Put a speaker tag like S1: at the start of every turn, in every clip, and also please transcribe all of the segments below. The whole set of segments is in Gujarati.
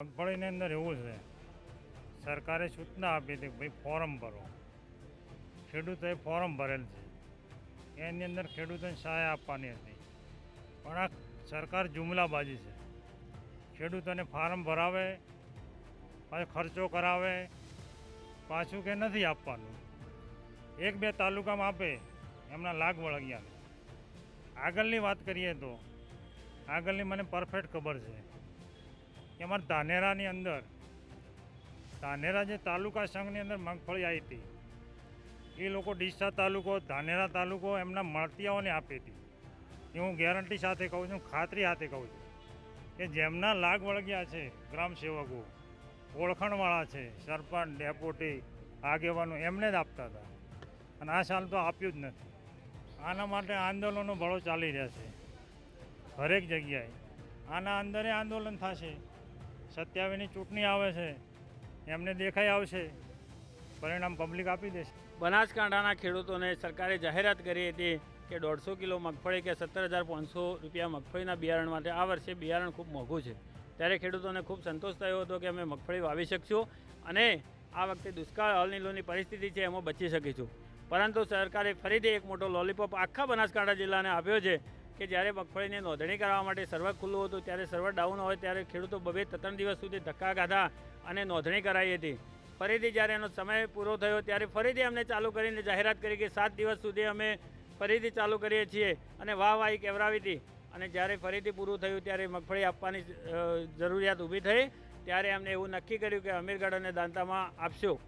S1: મગફળીની અંદર એવું છે, સરકારે સૂચના આપી હતી કે ભાઈ ફોર્મ ભરો. ખેડૂતોએ ફોર્મ ભરેલ છે, એની અંદર ખેડૂતોને સહાય આપવાની હતી, પણ આ સરકાર જુમલાબાજી છે. ખેડૂતોને ફોર્મ ભરાવે, પાછો ખર્ચો કરાવે, પાછું કે નથી આપવાનું. એક બે તાલુકામાં આપે, એમના લાગ વળગ્યા. આગળની વાત કરીએ તો આગળની મને પરફેક્ટ ખબર છે કે અમારા ધાનેરાની અંદર ધાનેરા જે તાલુકા સંઘની અંદર મગફળી આવી હતી, એ લોકો ડીસા તાલુકો, ધાનેરા તાલુકો એમના મળતિયાઓને આપી હતી. એ હું ગેરંટી સાથે કહું છું, ખાતરી સાથે કહું છું કે જેમના લાગ વળગ્યા છે, ગ્રામસેવકો, ઓળખાણવાળા છે, સરપંચ, ડેપોટી, આગેવાનો, એમને જ આપતા હતા. અને આ સાલ તો આપ્યું જ નથી. આના માટે આંદોલનો બળો ચાલી રહ્યા છે હરેક જગ્યાએ. આના અંદરે આંદોલન થશે. 27ની ચૂંટણી આવે છે, એમને દેખાઈ આવશે, પરિણામ પબ્લિક આપી દેશે.
S2: બનાસકાંઠાના ખેડૂતોને સરકારે જાહેરાત કરી હતી કે 150 કિલો મગફળી કે 17,500 રૂપિયા મગફળીના બિયારણ માટે આ વર્ષે બિયારણ ખૂબ મોંઘું છે. ત્યારે ખેડૂતોને ખૂબ સંતોષ થયો હતો કે અમે મગફળી વાવી શકશું અને આ વખતે દુષ્કાળ અલનીલોની પરિસ્થિતિ છે એમાં બચી શકીશું. પરંતુ સરકારે ફરીથી એક મોટો લોલીપોપ આખા બનાસકાંઠા જિલ્લાને આપ્યો છે કે જ્યારે મગફળીની નોંધણી કરવા માટે સર્વર ખુલ્લું હતું, ત્યારે સર્વર ડાઉન હોય ત્યારે ખેડૂતો 2-3 દિવસ સુધી ધક્કા ખાધા અને નોંધણી કરાઈ હતી. ફરીથી જ્યારે એનો સમય પૂરો થયો ત્યારે ફરીથી અમને ચાલુ કરીને જાહેરાત કરી કે 7 દિવસ સુધી અમે ફરીથી ચાલુ કરીએ છીએ અને વાહવાહી કેવરાવી હતી. અને જ્યારે ફરીથી પૂરું થયું ત્યારે મગફળી આપવાની જરૂરિયાત ઊભી થઈ, ત્યારે અમને એવું નક્કી કર્યું કે અમીરગઢ અને દાંતામાં આપશો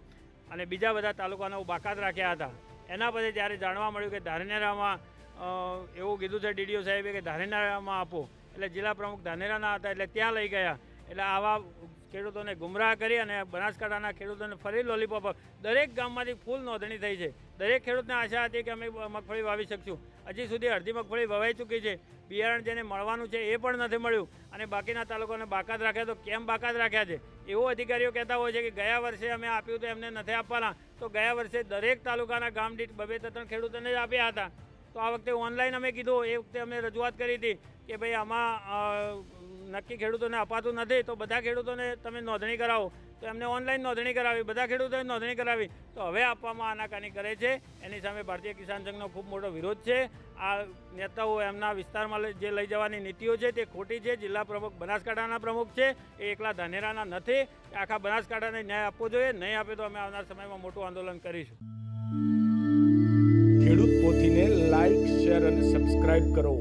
S2: અને બીજા બધા તાલુકાનો બાકાત રાખ્યા હતા. એના પછી જ્યારે જાણવા મળ્યું કે ધાનેરામાં એવું કીધું છે ડીડીઓ સાહેબે કે ધાનેરામાં આપો, એટલે જિલ્લા પ્રમુખ ધાનેરાના હતા એટલે ત્યાં લઈ ગયા. એટલે આવા ખેડૂતોને ગુમરાહ કરી અને બનાસકાંઠાના ખેડૂતોને ફરી લોલીપોપ. દરેક ગામમાંથી ફૂલ નોંધણી થઈ છે. દરેક ખેડૂતને આશા હતી કે અમે મગફળી વાવી શકશું. હજી સુધી અડધી મગફળી વવાઈ ચૂકી છે. બિયારણ જેને મળવાનું છે એ પણ નથી મળ્યું અને બાકીના તાલુકાને બાકાત રાખ્યા. તો કેમ બાકાત રાખ્યા છે એવું અધિકારીઓ કહેતા હોય છે કે ગયા વર્ષે અમે આપ્યું તો એમને નથી આપવાના. તો ગયા વર્ષે દરેક તાલુકાના ગામ દીઠ 2-3 ખેડૂતોને જ આપ્યા હતા. તો આ વખતે ઓનલાઈન અમે કીધું, એ વખતે અમે રજૂઆત કરી હતી કે ભાઈ આમાં નક્કી ખેડૂતોને અપાતું નથી, તો બધા ખેડૂતોને તમે નોંધણી કરાવો. તો એમને ઓનલાઈન નોંધણી કરાવી, બધા ખેડૂતોએ નોંધણી કરાવી. તો હવે આપવામાં આનાકાની કરે છે. એની સામે ભારતીય કિસાન સંઘનો ખૂબ મોટો વિરોધ છે. આ નેતાઓ એમના વિસ્તારમાં જે લઈ જવાની નીતિઓ છે તે ખોટી છે. જિલ્લા પ્રમુખ બનાસકાંઠાના પ્રમુખ છે, એ એકલા ધાનેરાના નથી. આખા બનાસકાંઠાને ન્યાય આપવો જોઈએ. નહીં આપે તો અમે આવનાર સમયમાં મોટું આંદોલન કરીશું.
S3: ખેડૂત પોથીને લાઈક, શેર અને સબસ્ક્રાઇબ કરો.